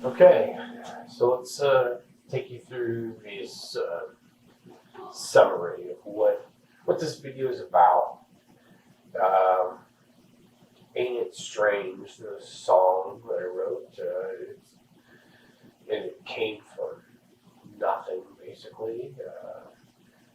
Okay, so let's take you through this summary of what this video is about. Ain't It Strange, the song that I wrote, and it came from nothing, basically.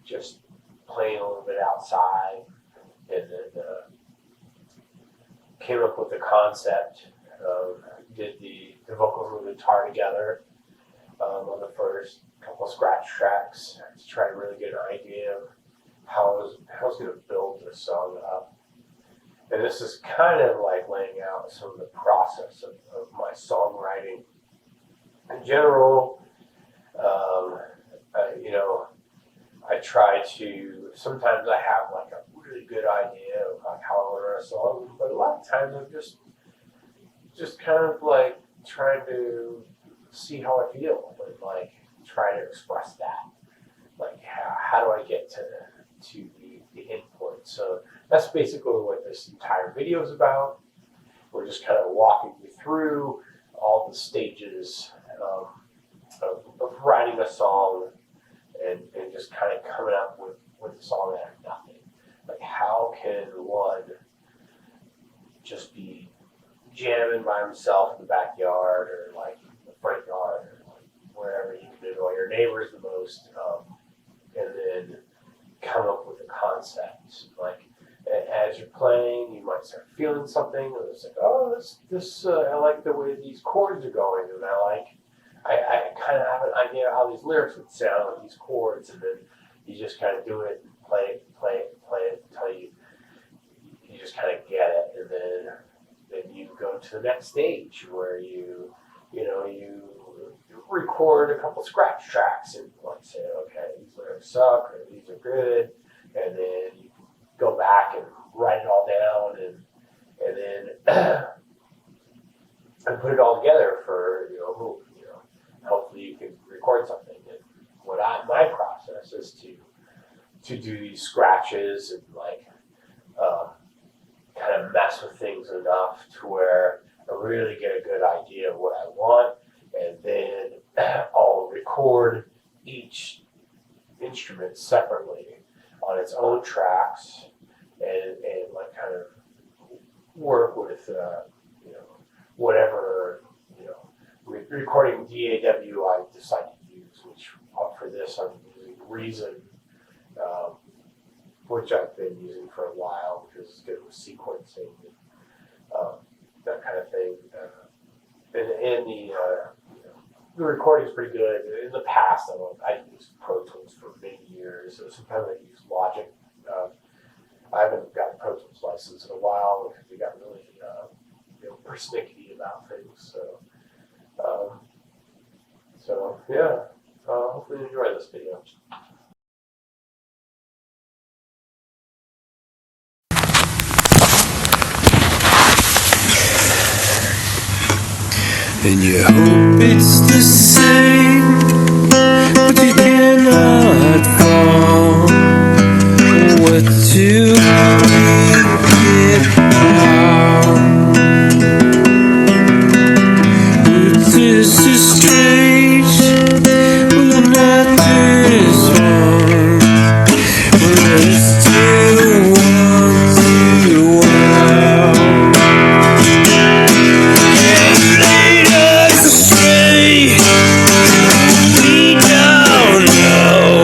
Just playing a little bit outside, and then came up with the concept. Did the vocals and the guitar together on the first couple of scratch tracks to try to really get an idea of how I was going to build this song up. And this is kind of like laying out some of the process of my songwriting. In general, I try to, sometimes I have like a really good idea of like how I want to write a song, but a lot of times I'm just kind of like trying to see how I feel and like try to express that. Like how do I get to the input? So that's basically what this entire video is about. We're just kind of walking you through all the stages of writing a song and just kind of coming up with a song out of nothing. Like how can one just be jamming by himself in the backyard or like the front yard or like wherever you can annoy your neighbors the most, and then come up with a concept. Like as you're playing, you might start feeling something, and it's like, oh, this I like the way these chords are going, and I kind of have an idea how these lyrics would sound with these chords, and then you just kind of do it, and play it until you just kind of get it, and then you go to the next stage where you record a couple scratch tracks and like say, okay, these lyrics suck or these are good, and then you can go back and write it all down and then and put it all together for hopefully you can record something. And my process is to do these scratches and like kind of mess with things enough to where I really get a good idea of what I want, and then I'll record each instrument separately on its own tracks and like kind of work with whatever recording DAW I decide to use, which for this I'm using Reason, which I've been using for a while because it's good with sequencing and that kind of thing. And the recording is pretty good. In the past, I used Pro Tools for many years. So sometimes I use Logic. I haven't got a Pro Tools license in a while because we got really persnickety about things. So yeah, hopefully you enjoy this video. And you hope it's the same, but you cannot fall. What do we get now? This is strange, when the night is wrong, but I still want you out. And lead us astray, we don't know.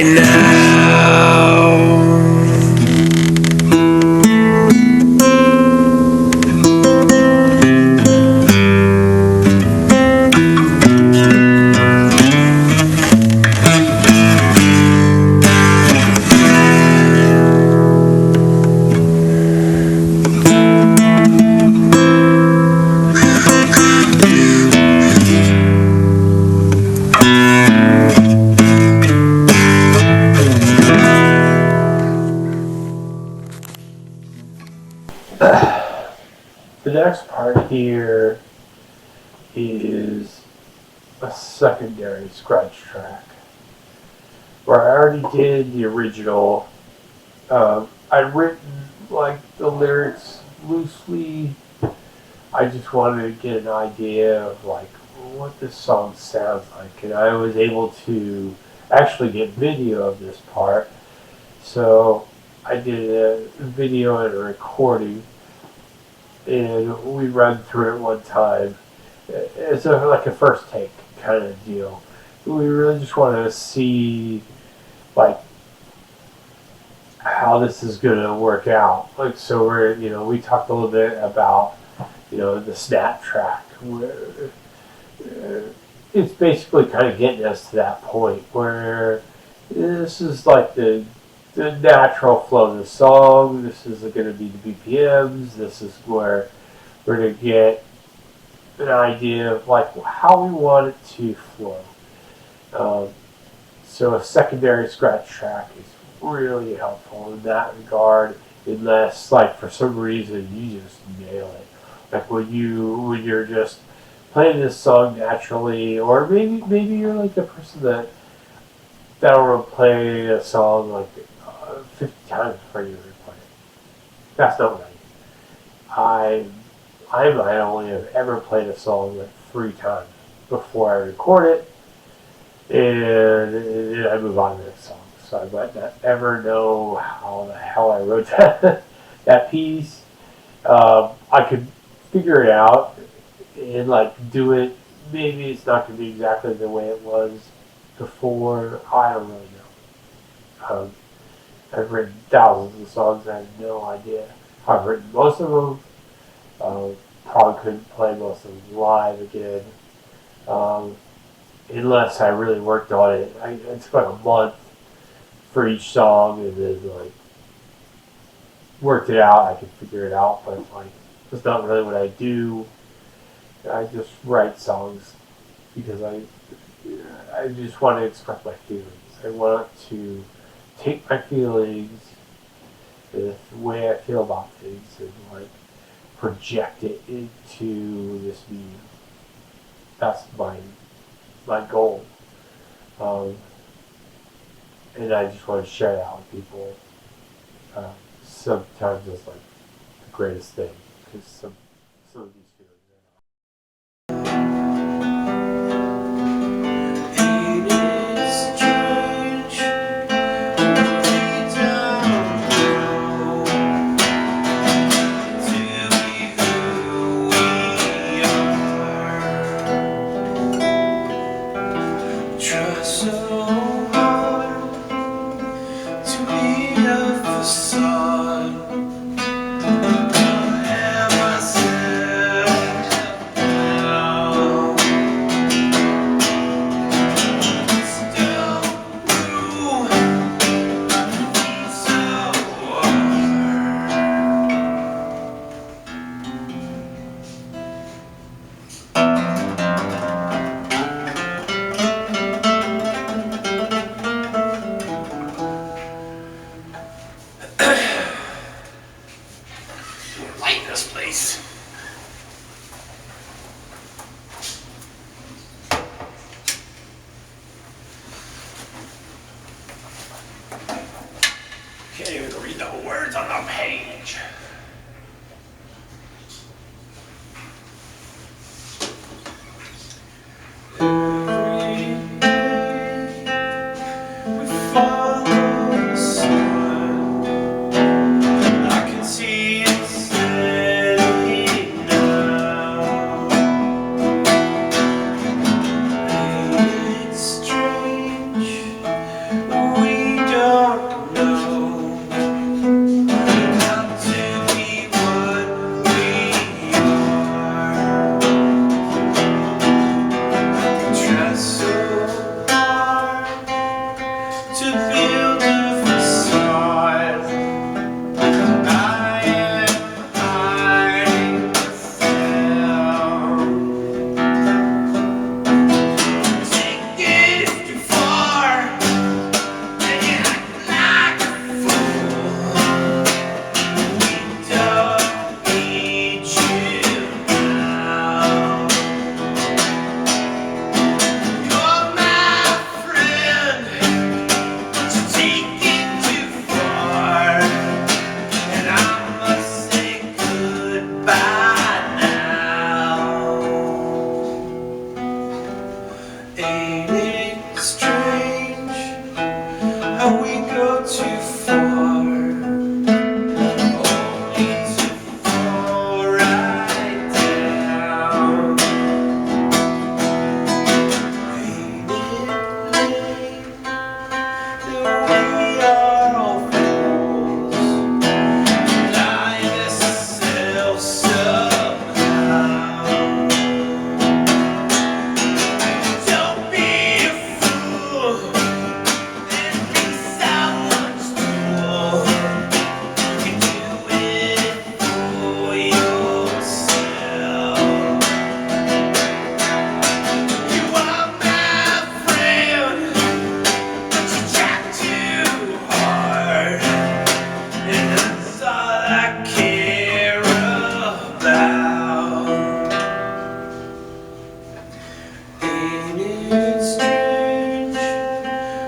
right now. The next part here is a secondary scratch track where I already did the original. I'd written like the lyrics loosely. I just wanted to get an idea of like what this song sounds like, and I was able to actually get video of this part. So I did a video and a recording, and we run through it one time. It's like a first take kind of deal. We really just wanted to see like how this is going to work out. Like, so we talked a little bit about, the snap track where it's basically kind of getting us to that point where this is like the natural flow of the song. This is going to be the BPMs. This is where we're going to get an idea of like how we want it to flow. So a secondary scratch track is really helpful in that regard, unless like for some reason you just nail it. Like when you're just playing this song naturally, or maybe you're like a person that will play a song like 50 times before you play it. That's not what I do. I might only have ever played a song like 3 times before I record it, and I move on to the next song. So I might not ever know how the hell I wrote that piece. I could figure it out and like do it. Maybe it's not going to be exactly the way it was before. I don't really know. I've written thousands of songs. I have no idea. I've written most of them. Probably couldn't play most of them live again, unless I really worked on it. I took like a month for each song, and then like worked it out. I could figure it out, but like that's not really what I do. I just write songs because I just want to express my feelings. I want to take my feelings, the way I feel about things, and like project it into this medium. That's my goal. And I just want to share that with people. Sometimes it's like the greatest thing, because some of these feelings are not. Can't even read the words on the page. We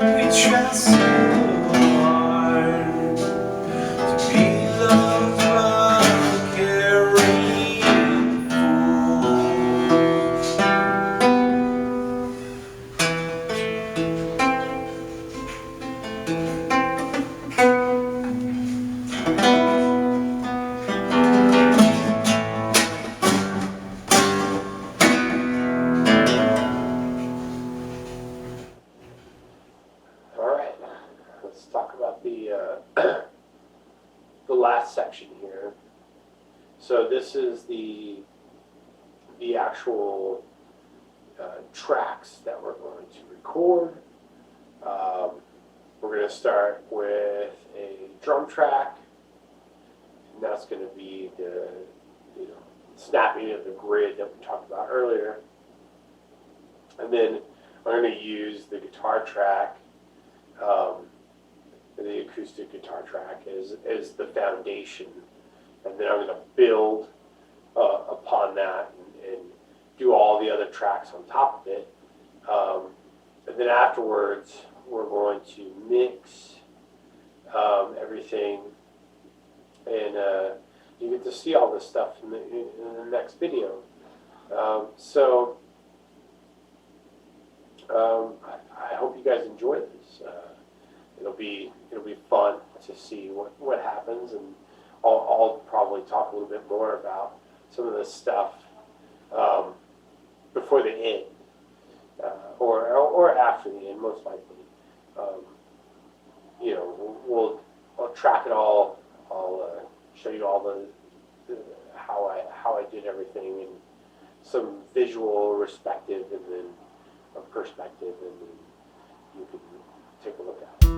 We try so hard to be loved by caring fools. All right, let's talk about the the last section here. So this is the actual tracks that we're going to record. We're going to start with a drum track, and that's going to be the snapping of the grid that we talked about earlier. And then I'm going to use the guitar track, the acoustic guitar track, as the foundation, and then I'm going to build upon that and do all the other tracks on top of it. And then afterwards, we're going to mix everything, and you get to see all this stuff in the next video. I hope you guys enjoy this. It'll be fun to see what happens, and I'll probably talk a little bit more about some of this stuff before the end, or after the end, most likely. I'll track it all. I'll show you all the how I did everything, and some visual perspective, and then you can take a look at it.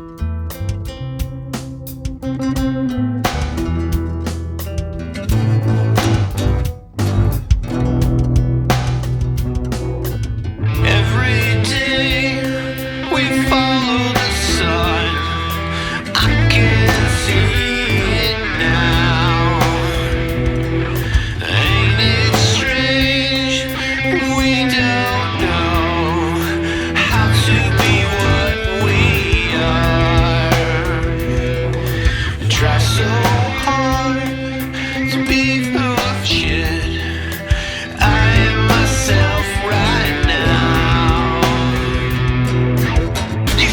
You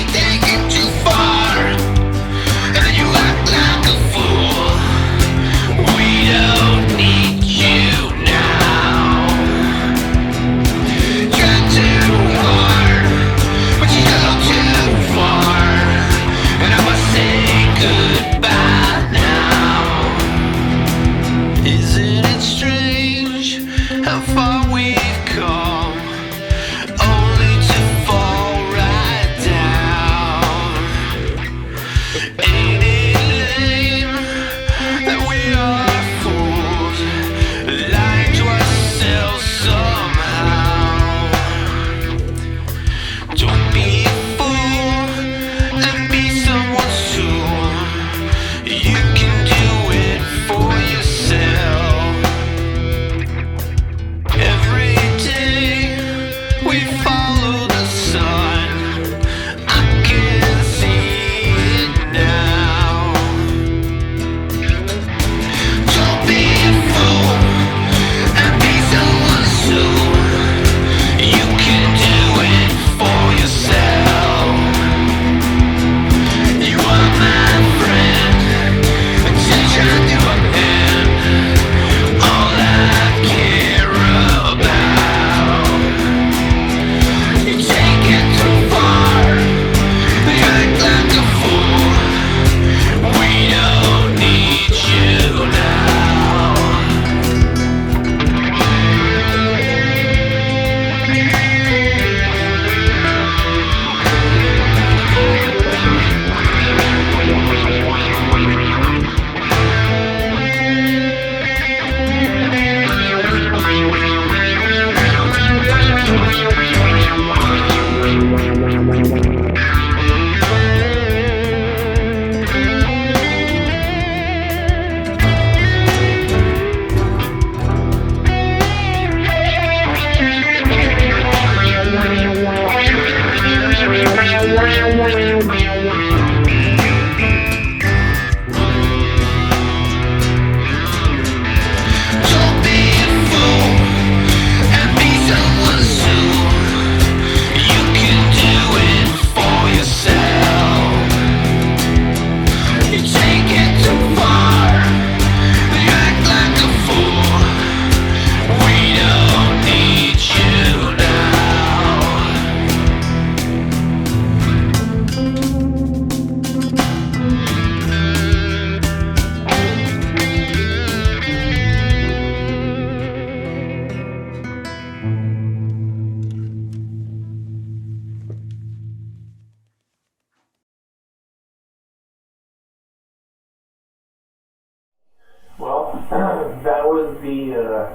Well, that was the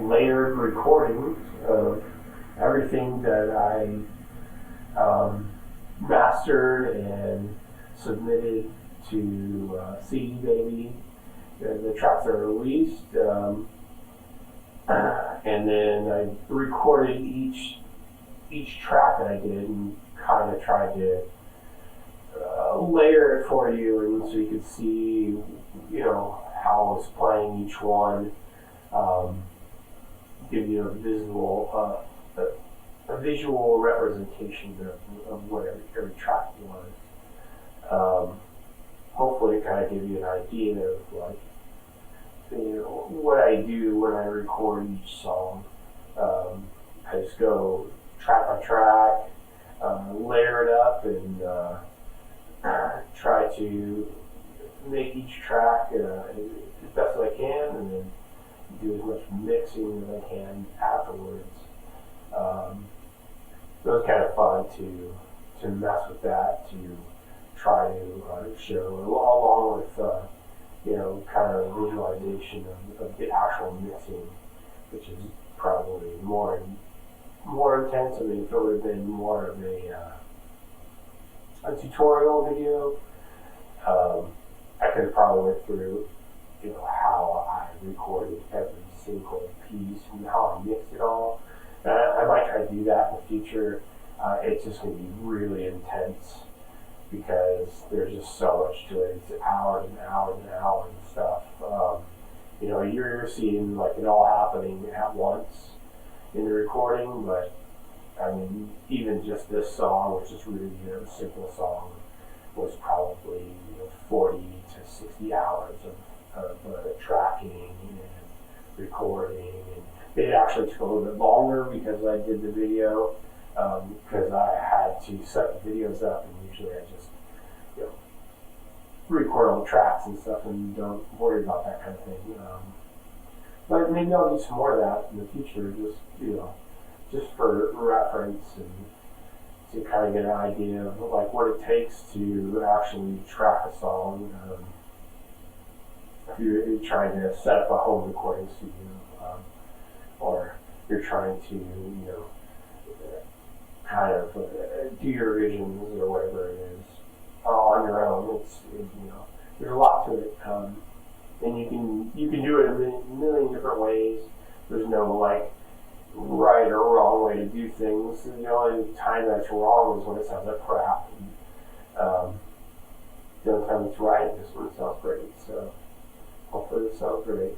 layered recordings of everything that I mastered and submitted to CD Baby, the tracks that are released, and then I recorded each track that I did and kind of tried to layer it for you, and so you could see, how I was playing each one, give you a visual representation of what every track was. Hopefully it kind of give you an idea of what I do when I record each song. I just go track by track, layer it up, and try to make each track as best as I can, and then do as much mixing as I can afterwards. So it was kind of fun to mess with that, to try to show, along with kind of visualization of the actual mixing, which is probably more intense. I mean, if it would have been more of a tutorial video, I could have probably went through, how I recorded every single piece and how I mixed it all. I might try to do that in the future. It's just going to be really intense because there's just so much to it. It's hours and hours and hours and stuff. You're seeing it all happening at once in the recording, but I mean, even just this song, which is really a simple song, was probably 40 to 60 hours of tracking and recording. And it actually took a little bit longer because I did the video, because I had to set the videos up, and usually I just record all the tracks and stuff and don't worry about that kind of thing. But maybe I'll do some more of that in the future, just for reference and to kind of get an idea of what it takes to actually track a song. If you're trying to set up a home recording studio, or you're trying to kind of do your revisions or whatever it is on your own, there's a lot to it, and you can do it in a million different ways. There's no right or wrong way to do things. The only time that's wrong is when it sounds like crap. And, the only time it's right is when it sounds great. So hopefully it sounds great.